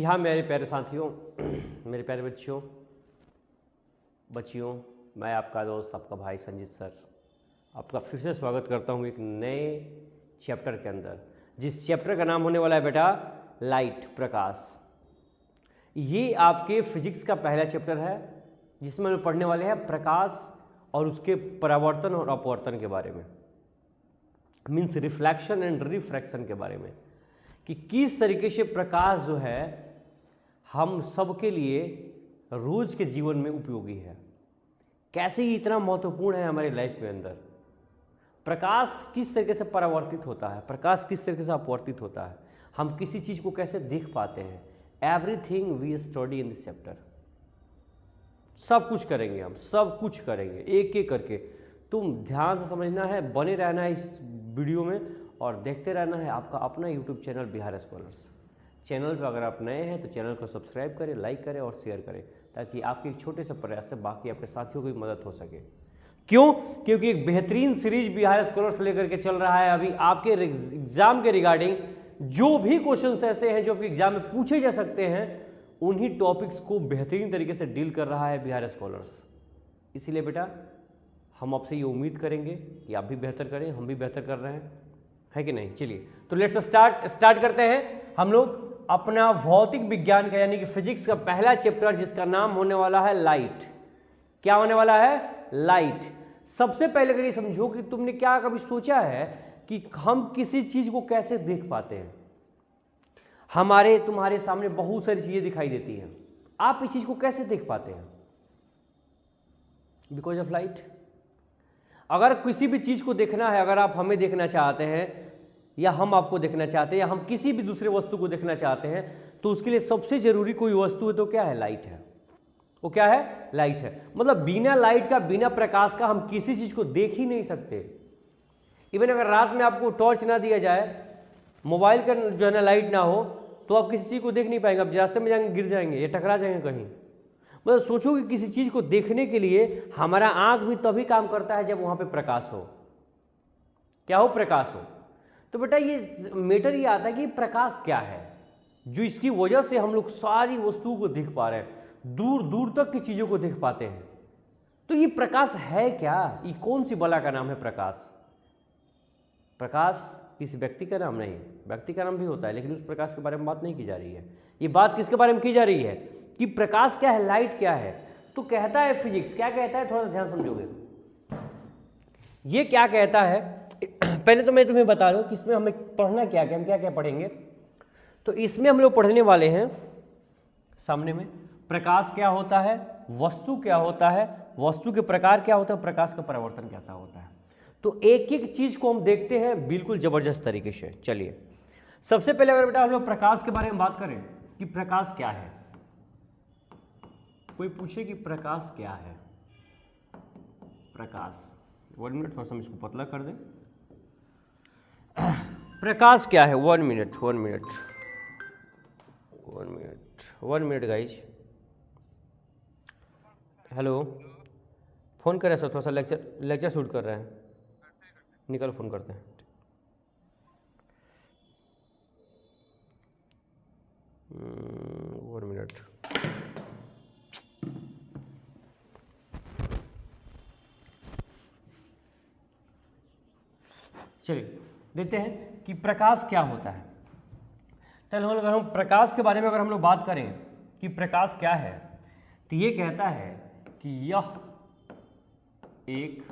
हाँ मेरे प्यारे साथियों, मेरे प्यारे बच्चियों, मैं आपका दोस्त, आपका भाई संजीत सर आपका फिर से स्वागत करता हूँ एक नए चैप्टर के अंदर, जिस चैप्टर का नाम होने वाला है बेटा लाइट, प्रकाश। ये आपके फिजिक्स का पहला चैप्टर है जिसमें हम पढ़ने वाले हैं प्रकाश और उसके परावर्तन और अपवर्तन के बारे में, मीन्स रिफ्लेक्शन एंड रिफ्रैक्शन के बारे में, कि किस तरीके से प्रकाश जो है हम सबके लिए रोज के जीवन में उपयोगी है, कैसे ये इतना महत्वपूर्ण है हमारी लाइफ में अंदर। प्रकाश किस तरीके से परावर्तित होता है, प्रकाश किस तरीके से अपवर्तित होता है, हम किसी चीज़ को कैसे देख पाते हैं, everything we study in this chapter. सब कुछ करेंगे, हम सब कुछ करेंगे एक एक करके। तुम ध्यान से समझना है, बने रहना है इस वीडियो में और देखते रहना है आपका अपना YouTube channel Bihar scholars. Channel पर अगर आप नए हैं तो चैनल को सब्सक्राइब करें, लाइक करें और शेयर करें, ताकि आपके एक छोटे से प्रयास से बाकी आपके साथियों की मदद हो सके। क्यों? क्योंकि एक बेहतरीन सीरीज बिहार स्कॉलर्स लेकर के चल रहा है अभी आपके एग्जाम के रिगार्डिंग। जो भी क्वेश्चंस ऐसे हैं जो आपके एग्जाम में पूछे जा सकते हैं, उन्हीं टॉपिक्स को बेहतरीन तरीके से डील कर रहा है बिहार स्कॉलर्स। इसीलिए बेटा हम आपसे ये उम्मीद करेंगे कि आप भी बेहतर करें, हम भी बेहतर कर रहे हैं, है कि नहीं। चलिए तो लेट्स स्टार्ट करते हैं हम लोग अपना भौतिक विज्ञान का यानी कि फिजिक्स का पहला चैप्टर, जिसका नाम होने वाला है लाइट। क्या होने वाला है? लाइट। सबसे पहले अगर ये समझो कि तुमने क्या कभी सोचा है कि हम किसी चीज को कैसे देख पाते हैं। तुम्हारे सामने बहुत सारी चीजें दिखाई देती हैं, आप इस चीज को कैसे देख पाते हैं? Because of light. अगर किसी भी चीज को देखना है, अगर आप हमें देखना चाहते हैं या हम आपको देखना चाहते हैं या हम किसी भी दूसरे वस्तु को देखना चाहते हैं, तो उसके लिए सबसे जरूरी कोई वस्तु है तो क्या है? लाइट है। वो क्या है? लाइट है। मतलब बिना लाइट का, बिना प्रकाश का हम किसी चीज को देख ही नहीं सकते। इवन अगर रात में आपको टॉर्च ना दिया जाए, मोबाइल का जो है ना लाइट ना हो, तो आप किसी चीज को देख नहीं पाएंगे। आप रास्ते में जाएंगे, गिर जाएंगे या टकरा जाएंगे कहीं। मतलब सोचो कि किसी चीज को देखने के लिए हमारा आंख भी तभी काम करता है जब वहां पे प्रकाश हो। क्या हो? प्रकाश हो। तो बेटा ये मैटर ये आता है कि प्रकाश क्या है जो इसकी वजह से हम लोग सारी वस्तुओं को देख पा रहे हैं, दूर दूर तक की चीजों को देख पाते हैं। तो ये प्रकाश है क्या? ये कौन सी बला का नाम है प्रकाश? प्रकाश किसी व्यक्ति का नाम नहीं, व्यक्ति का नाम भी होता है, लेकिन उस प्रकाश के बारे में बात नहीं की जा रही है। ये बात किसके बारे में की जा रही है कि प्रकाश क्या है, लाइट क्या है। तो कहता है फिजिक्स, क्या कहता है, थोड़ा सा ध्यान समझोगे। ये क्या कहता है, पहले तो मैं तुम्हें बता दूं कि इसमें हमें पढ़ना क्या क्या, हम क्या क्या पढ़ेंगे। तो इसमें हम लोग पढ़ने वाले हैं सामने में प्रकाश क्या होता है, वस्तु क्या होता है, वस्तु के प्रकार क्या होता है, प्रकाश का परावर्तन कैसा होता है। तो एक एक चीज को हम देखते हैं बिल्कुल जबरदस्त तरीके से। चलिए सबसे पहले अगर बेटा हम लोग प्रकाश के बारे में बात करें कि प्रकाश क्या है। कोई पूछे कि प्रकाश क्या है, प्रकाश, 1 मिनट, थोड़ा सा हम इसको पतला कर दें। प्रकाश क्या है? 1 मिनट गाइज। हेलो, फोन कर रहे सर, थोड़ा सा लेक्चर शूट कर रहे हैं, निकल फोन करते हैं। 1 मिनट। चलिए देखते हैं कि प्रकाश क्या होता है। चलो अगर हम प्रकाश के बारे में अगर हम लोग बात करें कि प्रकाश क्या है, तो ये कहता है कि यह एक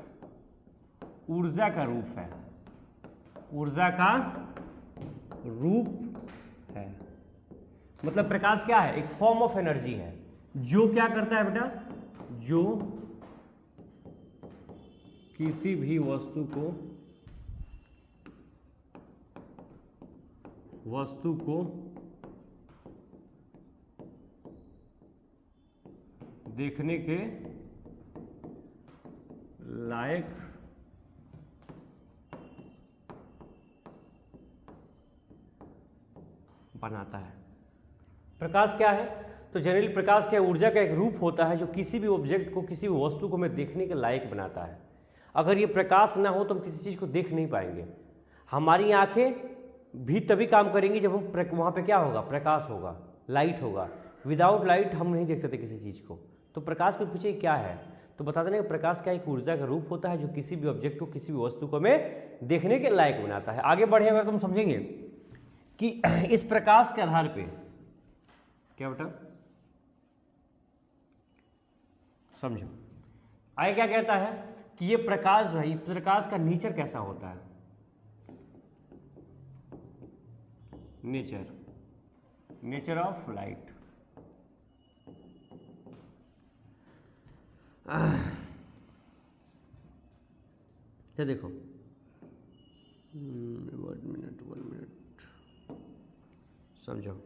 ऊर्जा का रूप है, ऊर्जा का रूप है। मतलब प्रकाश क्या है? एक फॉर्म ऑफ एनर्जी है जो क्या करता है बेटा, जो किसी भी वस्तु को देखने के लायक बनाता है। प्रकाश क्या है? तो जनरली प्रकाश क्या, ऊर्जा का एक रूप होता है जो किसी भी ऑब्जेक्ट को, किसी भी वस्तु को हमें देखने के लायक बनाता है। अगर ये प्रकाश ना हो तो हम किसी चीज़ को देख नहीं पाएंगे। हमारी आंखें भी तभी काम करेंगी जब हम वहाँ पे क्या होगा, प्रकाश होगा। लाइट होगा। विदाउट लाइट हम नहीं देख सकते किसी चीज़ को। तो प्रकाश के पीछे क्या है, तो बता देना कि प्रकाश क्या एक ऊर्जा का रूप होता है जो किसी भी ऑब्जेक्ट को, किसी भी वस्तु को हमें देखने के लायक बनाता है। आगे बढ़े अगर तुम समझेंगे कि इस प्रकाश के आधार पे क्या बेटा, समझो आगे क्या कहता है कि ये प्रकाश भाई, प्रकाश का नेचर कैसा होता है, नेचर ऑफ लाइट। तो देखो 1 मिनट समझो,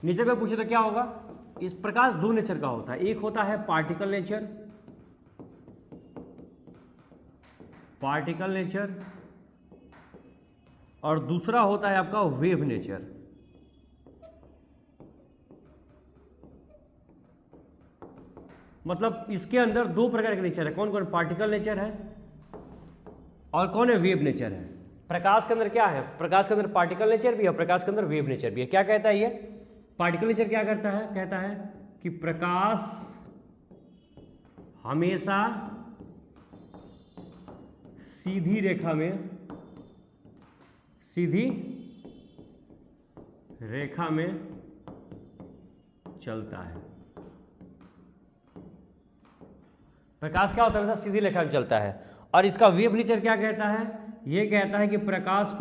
नेचर का पूछे तो क्या होगा, इस प्रकाश दो नेचर का होता है, एक होता है पार्टिकल नेचर और दूसरा होता है आपका वेव नेचर। मतलब इसके अंदर दो प्रकार के नेचर है, कौन कौन, पार्टिकल नेचर है और कौन है, वेव नेचर है। प्रकाश के अंदर क्या है, प्रकाश के अंदर पार्टिकल नेचर भी है, प्रकाश के अंदर वेव नेचर भी है। क्या कहता है ये पार्टिकल नेचर, क्या करता है, कहता है कि प्रकाश हमेशा सीधी रेखा में चलता है। प्रकाश क्या होता है, हमेशा सीधी रेखा में चलता है। और इसका वेव नेचर क्या कहता है, ये कहता है कि प्रकाश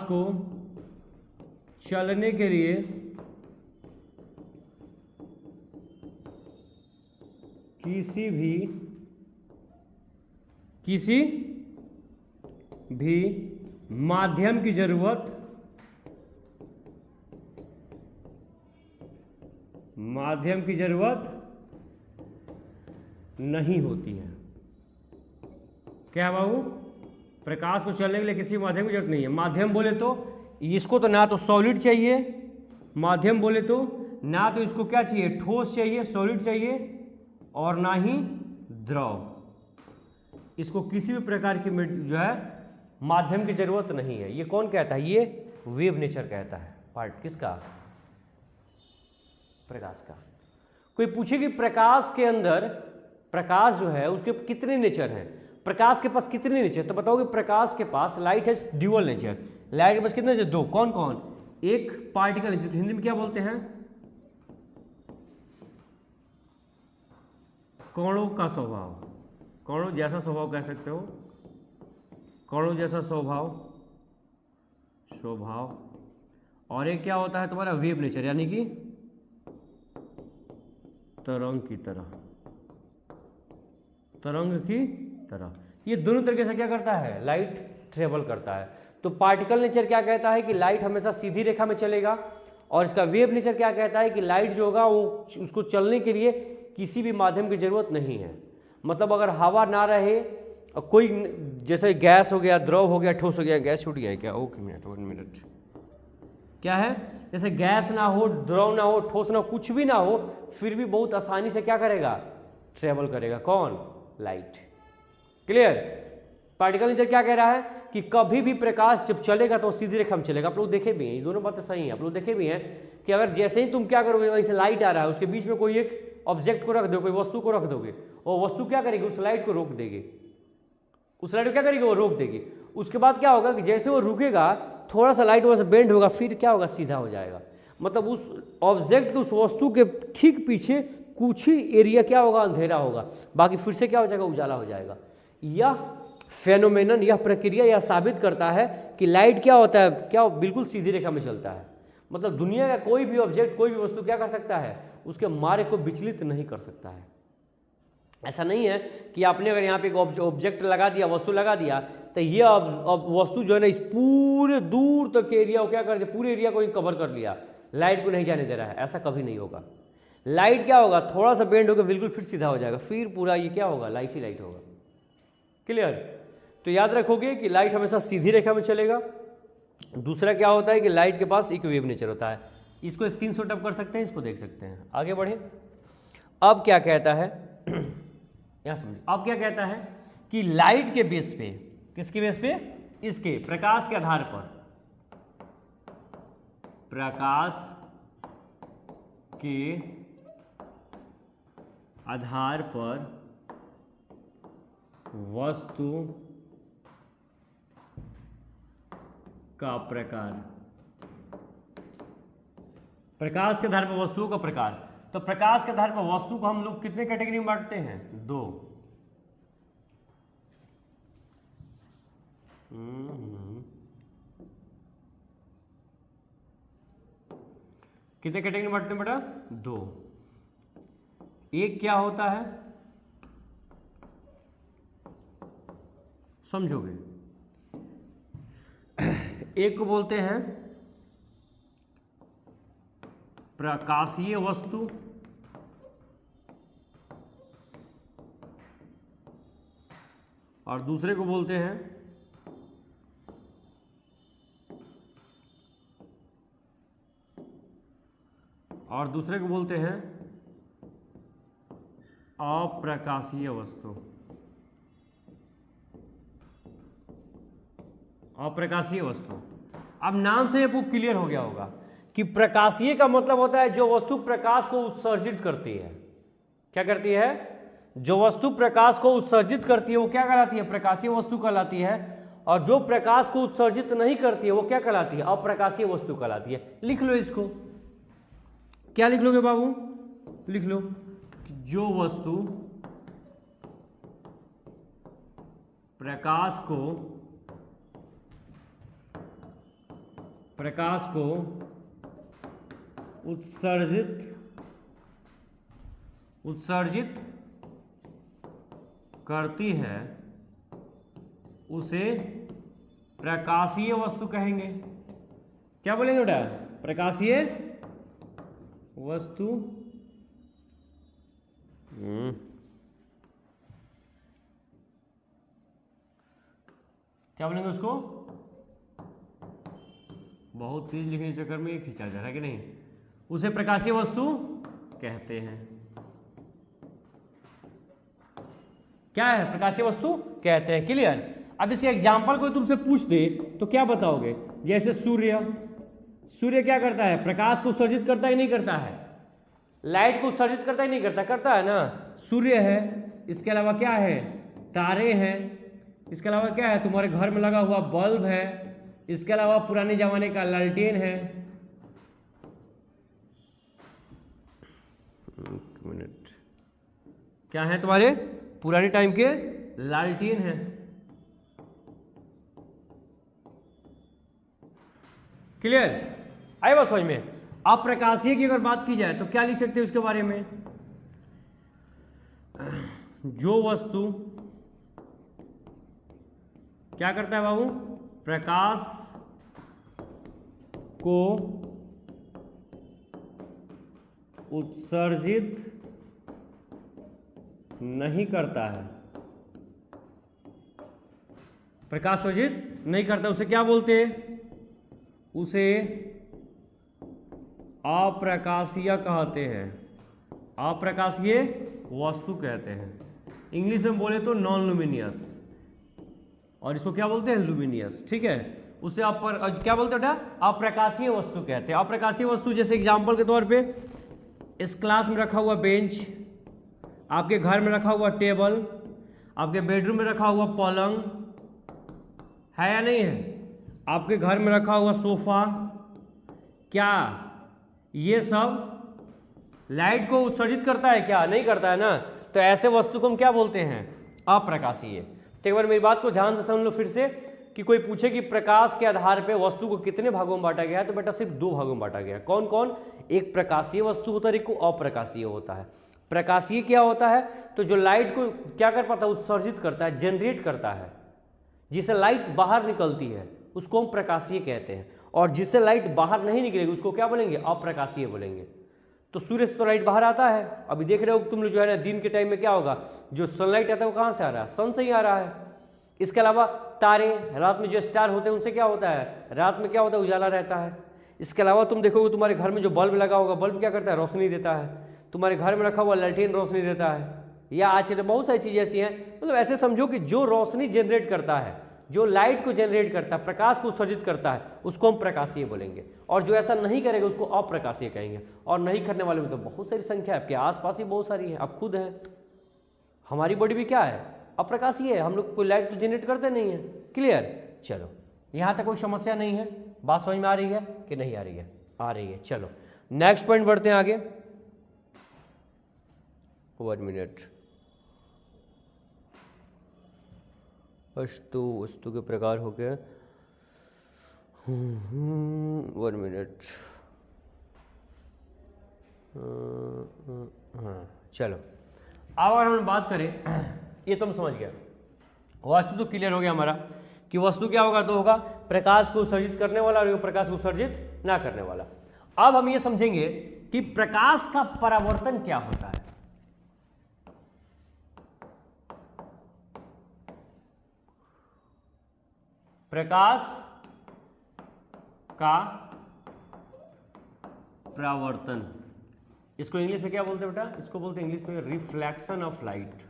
को चलने के लिए किसी भी माध्यम की जरूरत नहीं होती है। क्या बाबू, प्रकाश को चलने के लिए किसी माध्यम की जरूरत नहीं है। माध्यम बोले तो इसको तो ना तो सॉलिड चाहिए, माध्यम बोले तो ना तो इसको क्या चाहिए, ठोस चाहिए, सॉलिड चाहिए, और ना ही द्रव। इसको किसी भी प्रकार की जो है माध्यम की जरूरत नहीं है। ये कौन कहता है, ये वेव नेचर कहता है। पार्ट किसका, प्रकाश का। कोई पूछे कि प्रकाश के अंदर, प्रकाश जो है उसके कितने नेचर हैं, प्रकाश के पास कितने नेचर, तो बताओगे प्रकाश के पास लाइट है ड्यूअल नेचर, लाइट के पास कितने नेचर, दो। कौन कौन, एक पार्टिकल नेचर, हिंदी में क्या बोलते हैं, कणों का स्वभाव, कणों जैसा स्वभाव कह सकते हो, कणों जैसा स्वभाव। और एक क्या होता है तुम्हारा वेव नेचर, यानी कि तरंग की तरह। ये दोनों तरीके से क्या करता है, लाइट ट्रेवल करता है। तो पार्टिकल नेचर क्या कहता है कि लाइट हमेशा सीधी रेखा में चलेगा, और इसका वेव नेचर क्या कहता है कि लाइट जो होगा वो उसको चलने के लिए किसी भी माध्यम की जरूरत नहीं है। मतलब अगर हवा ना रहे, कोई जैसे गैस हो गया, द्रव हो गया, ठोस हो गया, गैस छूट गया है क्या, ओके मिनट 1 मिनट, क्या है, जैसे गैस ना हो, द्रव ना हो, ठोस ना हो, कुछ भी ना हो, फिर भी बहुत आसानी से क्या करेगा, ट्रेवल करेगा। कौन, लाइट। क्लियर। पार्टिकल नेचर क्या कह रहा है कि कभी भी प्रकाश जब चलेगा तो सीधी रेखा में चलेगा। आप लोग देखे भी हैं, ये दोनों बातें सही हैं। आप लोग देखे भी हैं कि अगर जैसे ही तुम क्या करोगे, वहीं से लाइट आ रहा है, उसके बीच में कोई एक ऑब्जेक्ट को रख दो, कोई वस्तु को रख दोगे, वो वस्तु क्या करेगी, उस लाइट को रोक देगी। उस लाइट को क्या करेगी, वो रोक देगी। उसके बाद क्या होगा कि जैसे वो रुकेगा, थोड़ा सा लाइट वहाँ से बेंड होगा, फिर क्या होगा, सीधा हो जाएगा। मतलब उस ऑब्जेक्ट के, उस वस्तु के ठीक पीछे कुछ ही एरिया क्या होगा, अंधेरा होगा, बाकी फिर से क्या हो जाएगा, उजाला हो जाएगा। यह फेनोमेनन, यह प्रक्रिया यह साबित करता है कि लाइट क्या होता है, क्या बिल्कुल सीधी रेखा में चलता है। मतलब दुनिया का कोई भी ऑब्जेक्ट, कोई भी वस्तु क्या कर सकता है, उसके मार्ग को विचलित नहीं कर सकता है। ऐसा नहीं है कि आपने अगर यहाँ पे एक ऑब्जेक्ट लगा दिया, वस्तु लगा दिया, तो ये वस्तु जो है ना, इस पूरे दूर तक के एरिया को क्या कर दिया, पूरे एरिया को ही कवर कर लिया, लाइट को नहीं जाने दे रहा है। ऐसा कभी नहीं होगा। लाइट क्या होगा, थोड़ा सा बेंड होगा, बिल्कुल फिर सीधा हो जाएगा, फिर पूरा ये क्या होगा, लाइट ही लाइट होगा। क्लियर। तो याद रखोगे कि लाइट हमेशा सीधी रेखा में चलेगा। दूसरा क्या होता है कि लाइट के पास एक वेव नेचर होता है। इसको स्क्रीनशॉट अप कर सकते हैं, इसको देख सकते हैं। आगे बढ़े। अब क्या कहता है, यहां समझिए, अब क्या कहता है कि लाइट के बेस पे, किसके बेस पे, इसके प्रकाश के आधार पर, प्रकाश के आधार पर वस्तु का प्रकार। प्रकाश के आधार पर वस्तुओं का प्रकार। तो प्रकाश के आधार पर वस्तु को हम लोग कितने कैटेगरी में बांटते हैं? 2। कितने कैटेगरी में बांटते हैं बेटा? 2। एक क्या होता है समझोगे? एक को बोलते हैं प्रकाशीय वस्तु, और दूसरे को बोलते हैं अप्रकाशीय वस्तु। अप्रकाशीय वस्तु। अब नाम से आपको क्लियर हो गया होगा कि प्रकाशीय का मतलब होता है जो वस्तु प्रकाश को उत्सर्जित करती है। क्या करती है? जो वस्तु प्रकाश को उत्सर्जित करती है वो क्या कहलाती है? प्रकाशीय वस्तु कहलाती है। और जो प्रकाश को उत्सर्जित नहीं करती है वो क्या कहलाती है? अप्रकाशीय वस्तु कहलाती है। लिख लो इसको। क्या लिख लोगे बाबू? लिख लो जो वस्तु प्रकाश को उत्सर्जित करती है उसे प्रकाशीय वस्तु कहेंगे। क्या बोलेंगे बेटा? प्रकाशीय वस्तु। क्या बोलेंगे उसको? बहुत तेज लिखने के चक्कर में ये खींचा जा रहा है कि नहीं? उसे प्रकाशीय वस्तु कहते हैं। क्या है? प्रकाशीय वस्तु कहते हैं। क्लियर? अब इसके एग्जाम्पल कोई तुमसे पूछ दे तो क्या बताओगे? जैसे सूर्य क्या करता है? प्रकाश को उत्सर्जित करता है नहीं करता है? लाइट को उत्सर्जित करता है नहीं करता? करता है ना। सूर्य है, इसके अलावा क्या है? तारे हैं, इसके अलावा क्या है? तुम्हारे घर में लगा हुआ बल्ब है, इसके अलावा पुराने जमाने का लालटेन है। एक मिनट, क्या है तुम्हारे? पुराने टाइम के लालटेन है। क्लियर? आए बात समझ में? अप्रकाशीय की अगर बात की जाए तो क्या लिख सकते हैं उसके बारे में? जो वस्तु क्या करता है बाबू? प्रकाश को उत्सर्जित नहीं करता है। प्रकाश उत्सर्जित नहीं करता, उसे क्या बोलते हैं? उसे अप्रकाशीय कहते हैं। अप्रकाशीय वस्तु कहते हैं। इंग्लिश में बोले तो नॉन लुमिनियस, और इसको क्या बोलते हैं? लुमिनियस। ठीक है? उसे क्या बोलते हैं बेटा? अप्रकाशीय वस्तु कहते हैं। अप्रकाशीय वस्तु जैसे एग्जाम्पल के तौर पे इस क्लास में रखा हुआ बेंच, आपके घर में रखा हुआ टेबल, आपके बेडरूम में रखा हुआ पलंग है या नहीं है? आपके घर में रखा हुआ सोफा, क्या ये सब लाइट को उत्सर्जित करता है? क्या नहीं करता है ना। तो ऐसे वस्तु को हम क्या बोलते हैं? अप्रकाशीय। तो एक बार मेरी बात को ध्यान से समझ लो फिर से, कि कोई पूछे कि प्रकाश के आधार पे वस्तु को कितने भागों में बांटा गया है, तो बेटा सिर्फ 2 भागों में बांटा गया है। कौन कौन? एक प्रकाशीय वस्तु होता है, एक को अप्रकाशीय होता है। प्रकाशीय क्या होता है? तो जो लाइट को क्या कर पाता है? उत्सर्जित करता है, जनरेट करता है, जिससे लाइट बाहर निकलती है उसको हम प्रकाशीय कहते हैं। और जिससे लाइट बाहर नहीं निकलेगी उसको क्या बोलेंगे? अप्रकाशीय बोलेंगे। तो सूर्य से तो लाइट बाहर आता है। अभी देख रहे हो तुम लोग जो है ना, दिन के टाइम में क्या होगा? जो सनलाइट आता है वो कहाँ से आ रहा है? सन से ही आ रहा है। इसके अलावा तारे, रात में जो स्टार होते हैं उनसे क्या होता है? रात में क्या होता है? उजाला रहता है। इसके अलावा तुम देखोगे तुम्हारे घर में जो बल्ब लगा होगा, बल्ब क्या करता है? रोशनी देता है। तुम्हारे घर में रखा हुआ लालटेन रोशनी देता है। या आज तो बहुत सारी चीज़ें ऐसी हैं, मतलब ऐसे समझो कि जो रोशनी जनरेट करता है जो लाइट को जनरेट करता है, प्रकाश को उत्सर्जित करता है, उसको हम प्रकाशीय बोलेंगे। और जो ऐसा नहीं करेगा उसको अप्रकाशीय कहेंगे। और नहीं करने वाले में तो बहुत सारी संख्या है, आपके आसपास ही बहुत सारी है, आप खुद हैं। हमारी बॉडी भी क्या है, अप्रकाशीय है, हम लोग कोई लाइट तो जनरेट करते नहीं है। क्लियर? चलो यहाँ तक कोई समस्या नहीं है, बात समझ में आ रही है कि नहीं आ रही है? आ रही है। चलो नेक्स्ट पॉइंट बढ़ते हैं आगे। 1 मिनट। वस्तु के प्रकार हो गए। 1 मिनट। हाँ चलो, अब अगर हम बात करें, ये तुम समझ गया, वस्तु तो क्लियर हो गया हमारा कि वस्तु क्या होगा, तो होगा प्रकाश को उत्सर्जित करने वाला और प्रकाश को उत्सर्जित ना करने वाला। अब हम ये समझेंगे कि प्रकाश का परावर्तन क्या होता है। प्रकाश का परावर्तन, इसको इंग्लिश में क्या बोलते हैं बेटा? इसको बोलते हैं इंग्लिश में reflection of light.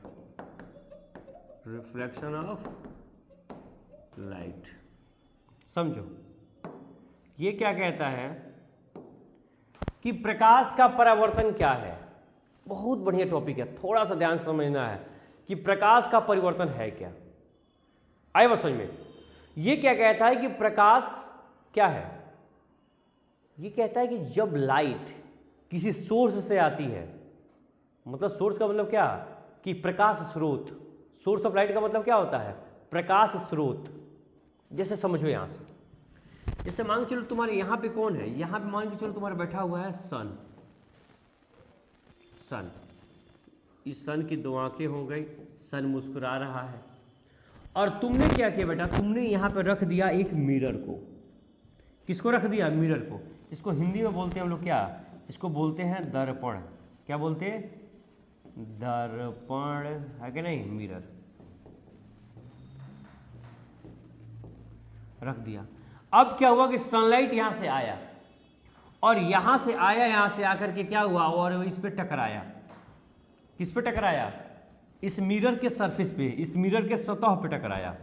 Reflection of light. समझो, ये क्या कहता है कि प्रकाश का परावर्तन क्या है। बहुत बढ़िया टॉपिक है, थोड़ा सा ध्यान से समझना है कि प्रकाश का परिवर्तन है क्या। आए बस समझ में। ये क्या कहता है कि प्रकाश क्या है? ये कहता है कि जब लाइट किसी सोर्स से आती है, मतलब सोर्स का मतलब क्या कि प्रकाश स्रोत। सोर्स ऑफ लाइट का मतलब क्या होता है? प्रकाश स्रोत। जैसे समझो यहां से, जैसे मान के चलो तुम्हारे यहां पे कौन है, यहां पे मान के चलो तुम्हारा बैठा हुआ है सन। सन, इस सन की 2 आंखें हो गई, सन मुस्कुरा रहा है। और तुमने क्या किया बेटा, तुमने यहां पे रख दिया एक मिरर को। किसको रख दिया? मिरर को। इसको हिंदी में बोलते हैं हम लोग क्या, इसको बोलते हैं दर्पण। क्या बोलते हैं? दर्पण, है कि नहीं? मिरर रख दिया। अब क्या हुआ कि सनलाइट यहां से आया और यहां से आया, यहां से आकर के क्या हुआ, और इस पे टकराया। किस पे टकराया? इस मिरर के सरफेस पे, इस मिरर के सतह पे टकराया।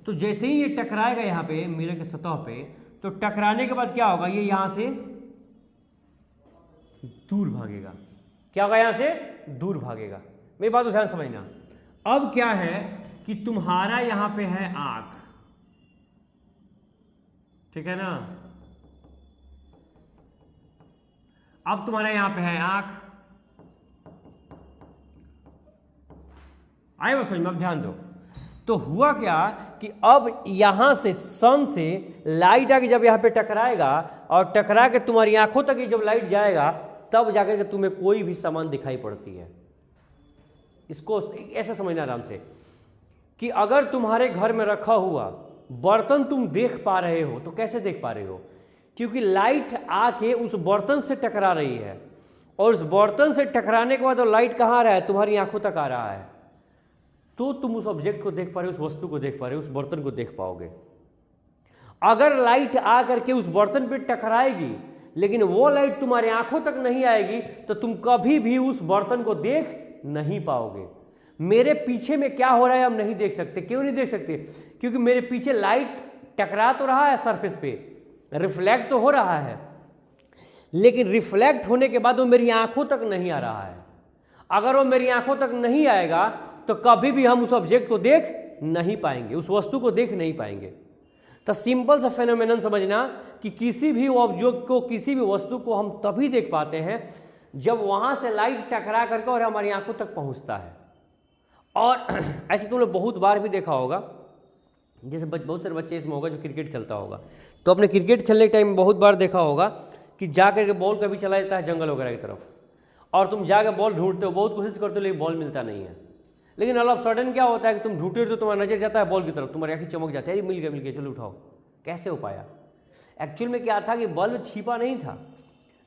तो जैसे ही ये टकराएगा यहाँ पे मिरर के सतह पे, तो टकराने के बाद क्या होगा, ये यहां से दूर भागेगा। क्या होगा? यहां से दूर भागेगा। मेरी बात को ध्यान समझना। अब क्या है कि तुम्हारा यहां पे है आंख, ठीक है ना? अब तुम्हारा यहां पे है आंख। आए बस समझ में, अब ध्यान दो। तो हुआ क्या कि अब यहां से सन से लाइट आके जब यहां पे टकराएगा और टकरा के तुम्हारी आंखों तक जब लाइट जाएगा, तब जाकर के तुम्हें कोई भी सामान दिखाई पड़ती है। इसको ऐसा समझना आराम से कि अगर तुम्हारे घर में रखा हुआ बर्तन तुम देख पा रहे हो, तो कैसे देख पा रहे हो? क्योंकि लाइट आके उस बर्तन से टकरा रही है, और उस बर्तन से टकराने के बाद वो लाइट कहाँ आ रहा है? तुम्हारी आंखों तक आ रहा है। तो तुम उस ऑब्जेक्ट को देख पा रहे हो, उस वस्तु को देख पा रहे हो, उस बर्तन को देख पाओगे। अगर लाइट आ करके उस बर्तन पे टकराएगी लेकिन वो लाइट तुम्हारी आंखों तक नहीं आएगी, तो तुम कभी भी उस बर्तन को देख नहीं पाओगे। मेरे पीछे में क्या हो रहा है हम नहीं देख सकते। क्यों नहीं देख सकते? क्योंकि मेरे पीछे लाइट टकरा तो रहा है सरफेस पे, रिफ्लेक्ट तो हो रहा है, लेकिन रिफ्लेक्ट होने के बाद वो मेरी आंखों तक नहीं आ रहा है। अगर वो मेरी आंखों तक नहीं आएगा तो कभी भी हम उस ऑब्जेक्ट को देख नहीं पाएंगे, उस वस्तु को देख नहीं पाएंगे। तो सिंपल सा फेनोमेनन समझना कि किसी भी ऑब्जेक्ट को, किसी भी वस्तु को हम तभी देख पाते हैं जब वहां से लाइट टकरा करके और हमारी आंखों तक पहुंचता है। और ऐसे तुमने बहुत बार भी देखा होगा, जैसे बहुत सारे बच्चे इसमें होगा जो क्रिकेट खेलता होगा, तो अपने क्रिकेट खेलने के टाइम बहुत बार देखा होगा कि जा करके बॉल कभी चला जाता है जंगल वगैरह की तरफ, और तुम जाकर बॉल ढूंढते हो, बहुत कोशिश करते हो, लेकिन बॉल मिलता नहीं है। लेकिन ऑल ऑफ सडन क्या होता है कि तुम ढूंढते हो तो तुम्हारा नजर जाता है बॉल की तरफ, तुम्हारी आंखें चमक जाती है, मिल गया चलो उठाओ। कैसे हो पाया? एक्चुअल में क्या था कि बल्ब छिपा नहीं था,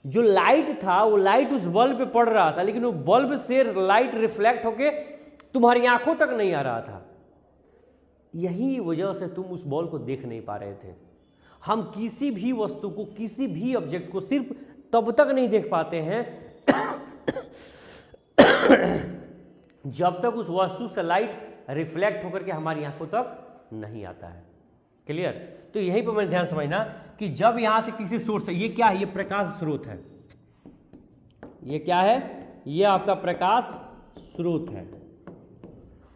जो लाइट था वो लाइट उस बल्ब पे पड़ रहा था, लेकिन वो बल्ब से लाइट रिफ्लेक्ट होके तुम्हारी आंखों तक नहीं आ रहा था। यही वजह से तुम उस बॉल को देख नहीं पा रहे थे। हम किसी भी वस्तु को, किसी भी ऑब्जेक्ट को सिर्फ तब तक नहीं देख पाते हैं जब तक उस वस्तु से लाइट रिफ्लेक्ट होकर के हमारी आंखों तक नहीं आता है। क्लियर? तो यहीं पर मैंने ध्यान समझना कि जब यहाँ से किसी सोर्स से, ये क्या है, ये प्रकाश स्रोत है, ये क्या है, ये आपका प्रकाश स्रोत है।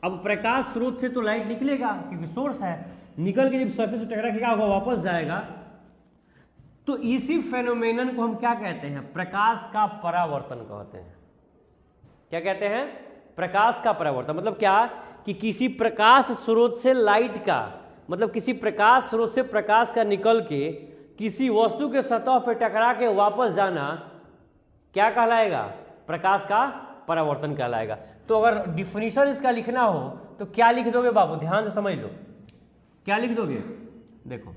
अब प्रकाश स्रोत से तो लाइट निकलेगा क्योंकि सोर्स है, निकल के जब सरफेस से टकरा के क्या होगा, वापस जाएगा। तो इसी फेनोमेनन को हम क्या कहते हैं, प्रकाश का परावर्तन कहते हैं। क्या कहते हैं? प्रकाश का परावर्तन। मतलब क्या कि किसी प्रकाश स्रोत से लाइट का, मतलब किसी प्रकाश स्रोत से प्रकाश का निकल के किसी वस्तु के सतह पर टकरा के वापस जाना क्या कहलाएगा, प्रकाश का परावर्तन कहलाएगा। तो अगर डिफिनीशन इसका लिखना हो तो क्या लिख दोगे बाबू, ध्यान से समझ लो, क्या लिख दोगे? देखो,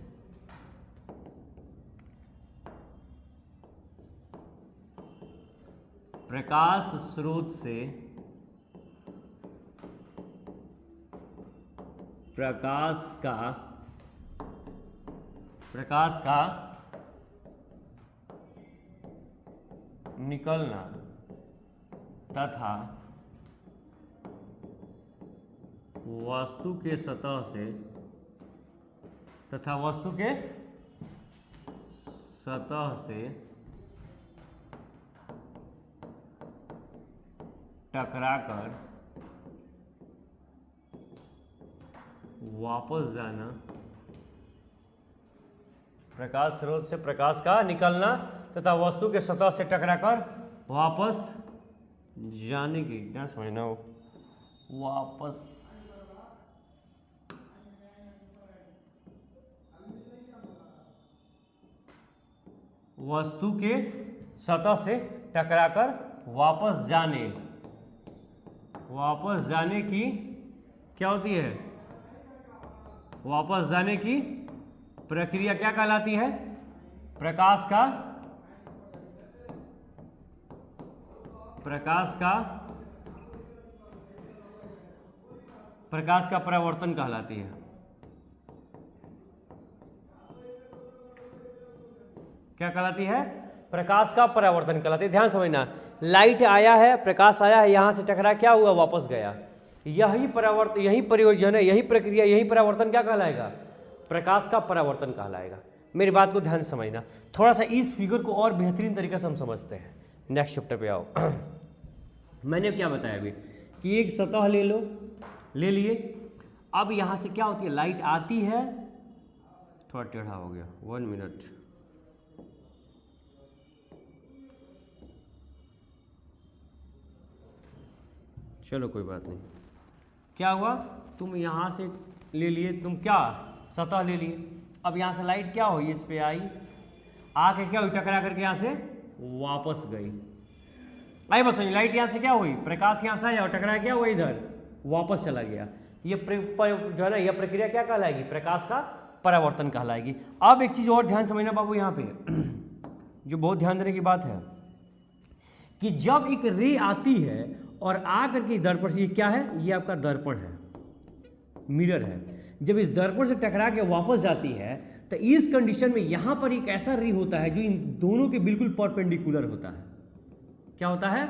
प्रकाश स्रोत से प्रकाश का निकलना तथा वस्तु के सतह से टकराकर वापस जाना, प्रकाश स्रोत से प्रकाश का निकलना तथा वस्तु के सतह से टकराकर वापस जाने की, क्या समझना हो, वापस वस्तु के सतह से टकराकर वापस जाने की क्या होती है, वापस जाने की प्रक्रिया क्या कहलाती है, प्रकाश का परावर्तन कहलाती है। क्या कहलाती है? प्रकाश का परावर्तन कहलाती है। ध्यान समझना, लाइट आया है, प्रकाश आया है, यहां से टकरा, क्या हुआ, वापस गया। यही परावर्तन, यही प्रयोजन है, यही प्रक्रिया, यही परावर्तन क्या कहलाएगा, प्रकाश का परावर्तन कहलाएगा। मेरी बात को ध्यान से समझना, थोड़ा सा इस फिगर को और बेहतरीन तरीके से हम समझते हैं। नेक्स्ट चैप्टर पे आओ। मैंने क्या बताया अभी कि एक सतह ले लिए। अब यहां से क्या होती है, लाइट आती है, थोड़ा टेढ़ा हो गया, 1 मिनट। चलो कोई बात नहीं। क्या हुआ, तुम यहां से ले लिए, तुम क्या सतह ले लिए। अब यहां से लाइट क्या हुई, इस पे आई, आके क्या हुई, टकरा करके यहां से वापस गई। आई बस, लाइट यहां से क्या हुई, प्रकाश यहां से आया और टकरा क्या हुआ, इधर वापस चला गया। ये जो है ना, यह प्रक्रिया क्या कहलाएगी, प्रकाश का परावर्तन कहलाएगी। अब एक चीज और ध्यान समझना बाबू, यहाँ पे जो बहुत ध्यान देने की बात है कि जब एक रे आती है और आकर के दर्पण से, ये क्या है, ये आपका दर्पण है, मिरर है, जब इस दर्पण से टकरा के वापस जाती है तो इस कंडीशन में यहां पर एक ऐसा रे होता है जो इन दोनों के बिल्कुल परपेंडिकुलर होता है। क्या होता है,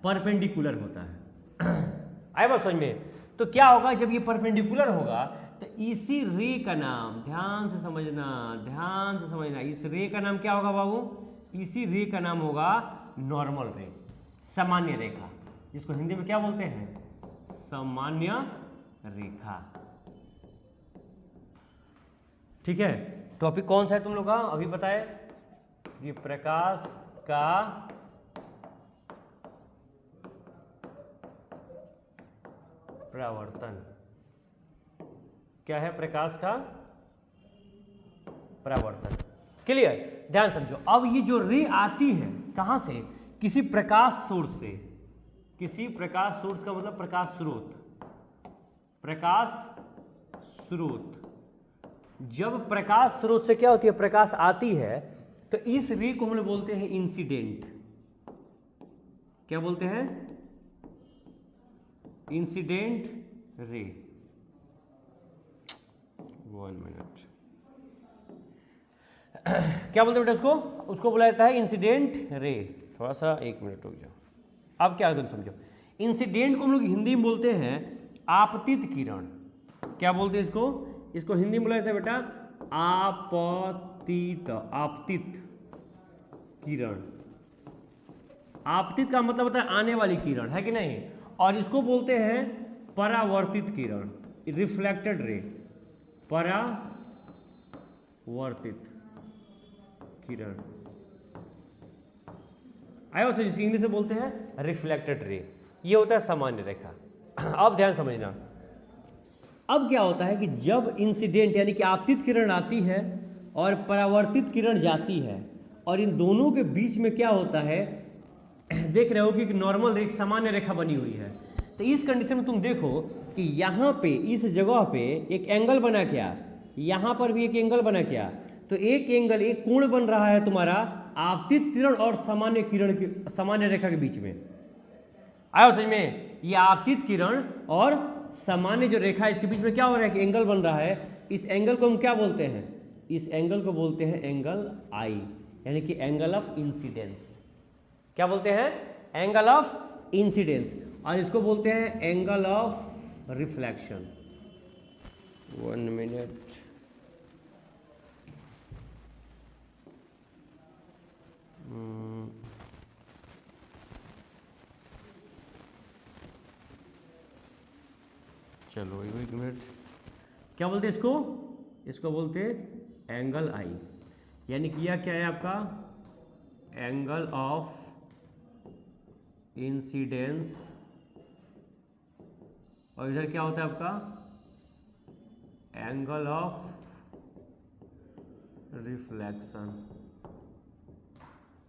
परपेंडिकुलर होता है। आए बात समझ में? तो क्या होगा, जब ये परपेंडिकुलर होगा तो इसी रे का नाम, ध्यान से समझना, इस रे का नाम क्या होगा बाबू, इसी रे का नाम होगा नॉर्मल रे, सामान्य रेखा, जिसको हिंदी में क्या बोलते हैं, सामान्य रेखा। ठीक है, टॉपिक कौन सा है तुम लोग का, अभी बताए, ये प्रकाश का परावर्तन। क्या है, प्रकाश का परावर्तन। क्लियर? ध्यान समझो। अब ये जो रे आती है कहां से, किसी प्रकाश सोर्स से, किसी प्रकाश सोर्स का मतलब प्रकाश स्रोत। जब प्रकाश स्रोत से क्या होती है, प्रकाश आती है, तो इस रे को हम लोग बोलते हैं इंसिडेंट। क्या बोलते हैं, इंसिडेंट रे। 1 मिनट। क्या बोलते हैं बेटा उसको बुलाया जाता है इंसिडेंट रे। थोड़ा सा 1 मिनट रुक जाओ। अब क्या तुम समझो, इंसिडेंट को हम लोग हिंदी में बोलते हैं आपतित किरण। क्या बोलते हैं इसको, इसको हिंदी में बोला जाता है बेटा आपतित, आपतित किरण। आपतित का मतलब होता है आने वाली किरण, है कि नहीं। और इसको बोलते हैं परावर्तित किरण, रिफ्लेक्टेड रे, परावर्तित किरण। आया समझ, इंग्लिश में बोलते हैं रिफ्लेक्टेड रे। ये होता है सामान्य रेखा। अब ध्यान समझना, अब क्या होता है कि जब इंसिडेंट यानी कि आपतित किरण आती है और परावर्तित किरण जाती है, और इन दोनों के बीच में क्या होता है, देख रहे हो कि नॉर्मल रेखा, सामान्य रेखा बनी हुई है। तो इस कंडीशन में तुम देखो कि यहाँ पे इस जगह पे एक एंगल बना क्या, यहाँ पर भी एक एंगल बना क्या, तो एक एंगल, एक कोण बन रहा है तुम्हारा आपतित किरण और सामान्य किरण के, सामान्य रेखा के बीच में। आयो समझ में, ये आपतित किरण और सामान्य जो रेखा है इसके बीच में क्या हो रहा है कि एंगल बन रहा है। इस एंगल को हम क्या बोलते हैं, इस एंगल को बोलते हैं एंगल आई, यानी कि एंगल ऑफ इंसिडेंस। क्या बोलते हैं, एंगल ऑफ इंसिडेंस। और इसको बोलते हैं एंगल ऑफ रिफ्लेक्शन। 1 मिनट, चलो 1 मिनट। क्या बोलते हैं इसको, इसको बोलते हैं एंगल आई, यानी कि यह क्या है आपका एंगल ऑफ इंसिडेंस, और इधर क्या होता है आपका angle of reflection,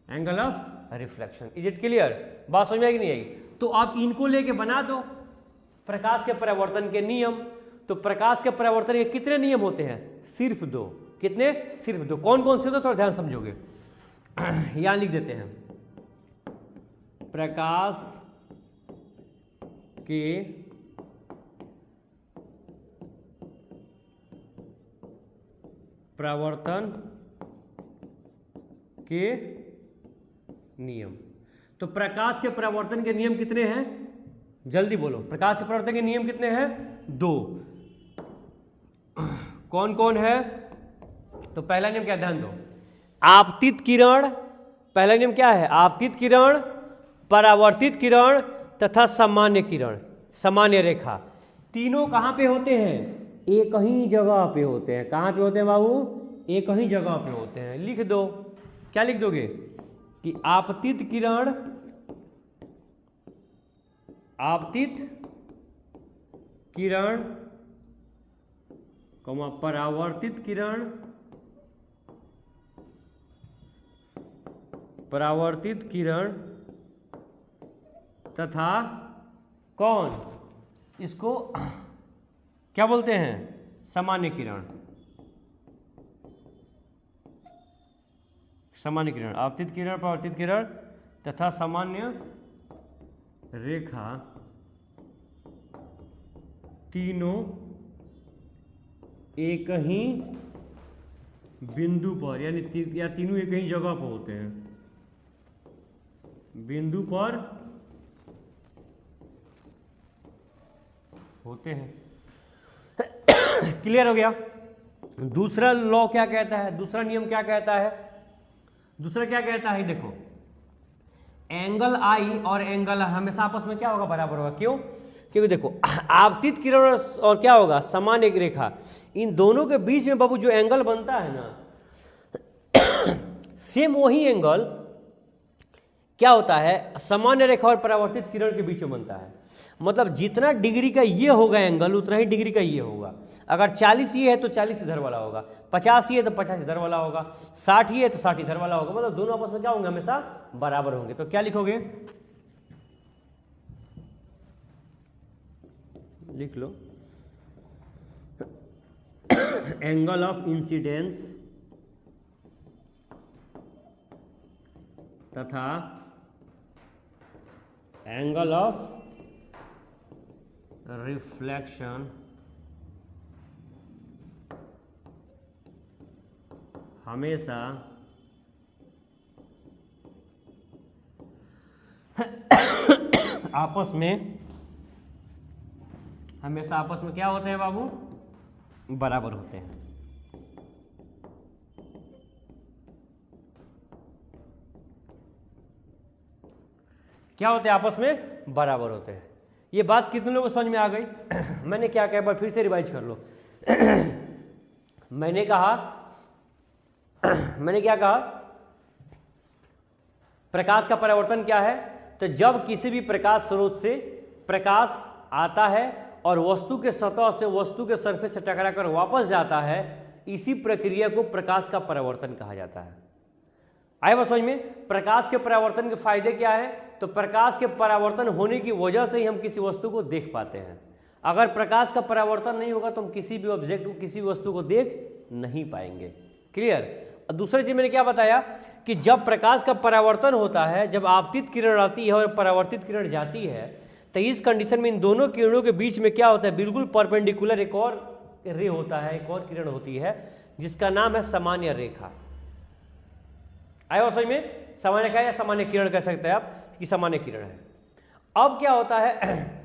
angle of reflection. Is it clear, बात समझ में आई कि नहीं आई। तो आप इनको लेके बना दो प्रकाश के परावर्तन के नियम। तो प्रकाश के परावर्तन के कितने नियम होते हैं, सिर्फ 2। कितने, सिर्फ 2। कौन कौन से, तो थोड़ा ध्यान समझोगे। यहां लिख देते हैं, प्रकाश के परावर्तन के नियम। तो प्रकाश के परावर्तन के नियम कितने हैं, जल्दी बोलो, प्रकाश के परावर्तन के नियम कितने हैं, 2। कौन कौन है, तो पहला नियम क्या, ध्यान दो, आपतित किरण। पहला नियम क्या है, आपतित किरण, परावर्तित किरण तथा सामान्य किरण, सामान्य रेखा। तीनों कहां पे होते हैं, एक ही जगह पे होते हैं। कहां पे होते हैं बाबू, एक ही जगह पे होते हैं। लिख दो, क्या लिख दोगे कि आपतित किरण, आपतित किरण, परावर्तित किरण, परावर्तित किरण तथा कौन, इसको क्या बोलते हैं, सामान्य किरण। सामान्य किरण, आपतित किरण, परावर्तित किरण तथा सामान्य रेखा, तीनों एक ही बिंदु पर, यानी या तीनों एक ही जगह पर होते हैं, बिंदु पर होते हैं। क्लियर हो गया। दूसरा लॉ क्या कहता है, दूसरा नियम क्या कहता है, दूसरा क्या कहता है, देखो एंगल आई और एंगल हमेशा आपस में क्या होगा, बराबर होगा। क्यों, क्योंकि देखो आपतित किरण और क्या होगा, सामान्य रेखा, इन दोनों के बीच में बाबू जो एंगल बनता है ना, सेम वही एंगल क्या होता है, सामान्य रेखा और परावर्तित किरण के बीच में बनता है। मतलब जितना डिग्री का ये होगा एंगल, उतना ही डिग्री का ये होगा। अगर 40 ये है तो 40 इधर वाला होगा, 50 ये है तो 50 इधर वाला होगा, 60 ये है तो 60 इधर वाला होगा। मतलब दोनों आपस में क्या होंगे, हमेशा बराबर होंगे। तो क्या लिखोगे, लिख लो एंगल ऑफ इंसिडेंस तथा एंगल ऑफ रिफ्लेक्शन हमेशा आपस में क्या होते हैं बाबू, बराबर होते हैं। क्या होते हैं? आपस में बराबर होते हैं। ये बात कितने लोगों को समझ में आ गई? मैंने क्या कहा, एक बार फिर से रिवाइज कर लो। मैंने क्या कहा? प्रकाश का परावर्तन क्या है? तो जब किसी भी प्रकाश स्रोत से प्रकाश आता है और वस्तु के सतह से, वस्तु के सरफेस से टकराकर वापस जाता है, इसी प्रक्रिया को प्रकाश का परावर्तन कहा जाता है। आए बात समझ में? प्रकाश के परावर्तन के फायदे क्या है? तो प्रकाश के परावर्तन होने की वजह से ही हम किसी वस्तु को देख पाते हैं। अगर प्रकाश का परावर्तन नहीं होगा तो हम किसी भी ऑब्जेक्ट को, किसी वस्तु को देख नहीं पाएंगे। क्लियर? दूसरी चीज मैंने क्या बताया कि जब प्रकाश का परावर्तन होता है, जब आपतित किरण आती है और परावर्तित किरण जाती है, तो इस कंडीशन में इन दोनों किरणों के बीच में क्या होता है? बिल्कुल परपेंडिकुलर एक और रे होता है, एक और किरण होती है जिसका नाम है सामान्य रेखा। आया समझ में? सामान्य रेखा या सामान्य किरण कह सकते हैं आप कि सामान्य किरण है। अब क्या होता है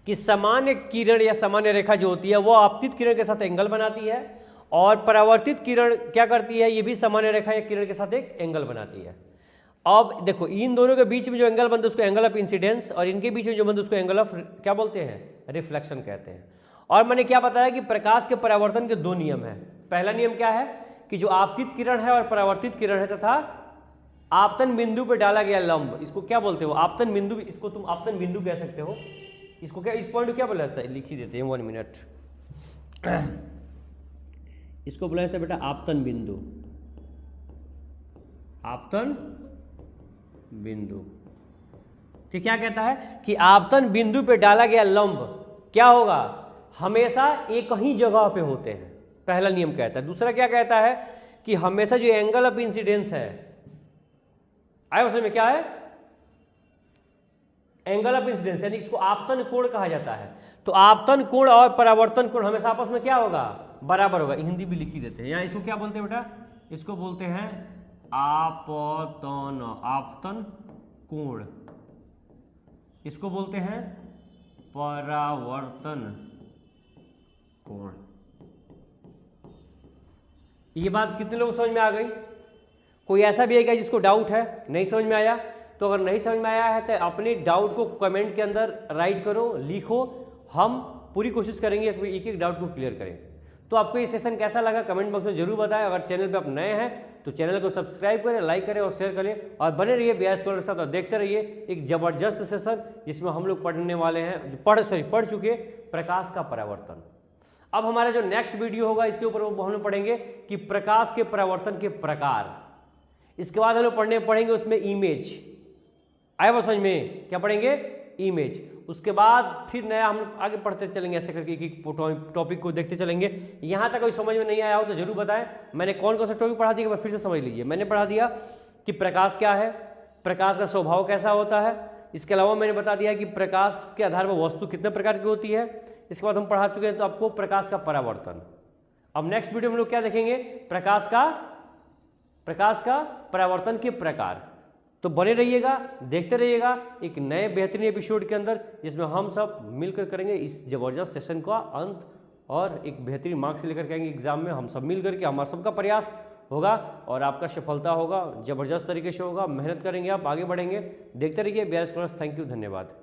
कि सामान्य किरण या सामान्य रेखा जो होती है वो आपतित किरण के साथ एंगल बनाती है, और परावर्तित किरण क्या करती है? ये भी सामान्य रेखा या किरण के साथ एक एंगल बनाती है। अब देखो, इन दोनों के बीच में जो एंगल बनता है उसको एंगल ऑफ इंसिडेंस, और इनके बीच में जो बनता है उसको एंगल ऑफ क्या बोलते हैं? रिफ्लेक्शन कहते हैं। और मैंने क्या बताया कि प्रकाश के परावर्तन के दो नियम है। पहला नियम क्या है कि जो आपतित किरण है और परावर्तित किरण है तथा आपतन बिंदु पर डाला गया लंब, इसको क्या बोलते हो? आपतन बिंदु। इसको तुम आपतन बिंदु कह सकते हो। इसको क्या, इस पॉइंट को क्या बोला जाता है? लिख ही देते हैं, 1 मिनट। इसको बोला जाता है बेटा आपतन बिंदु। आपतन बिंदु। तो क्या कहता है कि आपतन बिंदु पे डाला गया लंब क्या होगा? हमेशा एक ही जगह पे होते हैं। पहला नियम कहता है। दूसरा क्या कहता है कि हमेशा जो एंगल ऑफ इंसिडेंस है, आया समझ में? क्या है एंगल ऑफ इंसिडेंस? यानी इसको आपतन कोण कहा जाता है। तो आपतन कोण और परावर्तन कोण हमेशा आपस में क्या होगा? बराबर होगा। हिंदी भी लिख ही देते हैं। यहाँ इसको क्या बोलते हैं बेटा? इसको बोलते हैं आपतन, आपतन कोण। इसको बोलते हैं परावर्तन कोण। ये बात कितने लोगों को समझ में आ गई? कोई ऐसा भी है क्या जिसको डाउट है, नहीं समझ में आया? तो अगर नहीं समझ में आया है तो अपने डाउट को कमेंट के अंदर राइट करो, लिखो। हम पूरी कोशिश करेंगे एक एक डाउट को क्लियर करें। तो आपको ये सेशन कैसा लगा कमेंट बॉक्स में जरूर बताएं। अगर चैनल पे आप नए हैं तो चैनल को सब्सक्राइब करें, लाइक करें और शेयर करें, और बने रहिए BI स्कॉलर के साथ और देखते रहिए एक जबरदस्त सेशन जिसमें हम लोग पढ़ने वाले हैं, जो पढ़ चुके प्रकाश का परावर्तन। अब हमारा जो नेक्स्ट वीडियो होगा इसके ऊपर हम लोग पढ़ेंगे कि प्रकाश के परावर्तन के प्रकार। इसके बाद हम लोग पढ़ेंगे उसमें इमेज। आया वो समझ में? क्या पढ़ेंगे? इमेज। उसके बाद फिर नया हम लोग आगे पढ़ते चलेंगे, ऐसे करके एक टॉपिक को देखते चलेंगे। यहाँ तक कोई समझ में नहीं आया हो तो जरूर बताएं। मैंने कौन कौन सा टॉपिक पढ़ा दिया फिर से समझ लीजिए। मैंने पढ़ा दिया कि प्रकाश क्या है, प्रकाश का स्वभाव कैसा होता है। इसके अलावा मैंने बता दिया कि प्रकाश के आधार पर वस्तु कितने प्रकार की होती है। इसके बाद हम पढ़ा चुके हैं तो आपको प्रकाश का परावर्तन। अब नेक्स्ट वीडियो में लोग क्या देखेंगे? प्रकाश का परावर्तन के प्रकार। तो बने रहिएगा, देखते रहिएगा एक नए बेहतरीन एपिसोड के अंदर, जिसमें हम सब मिलकर करेंगे इस जबरदस्त सेशन का अंत और एक बेहतरीन मार्क्स लेकर के आएंगे एग्जाम में। हम सब मिल करके, हमारा सबका प्रयास होगा और आपका सफलता होगा, जबरदस्त तरीके से होगा। मेहनत करेंगे, आप आगे बढ़ेंगे। देखते रहिए BI स्कॉलर्स। थैंक यू, धन्यवाद।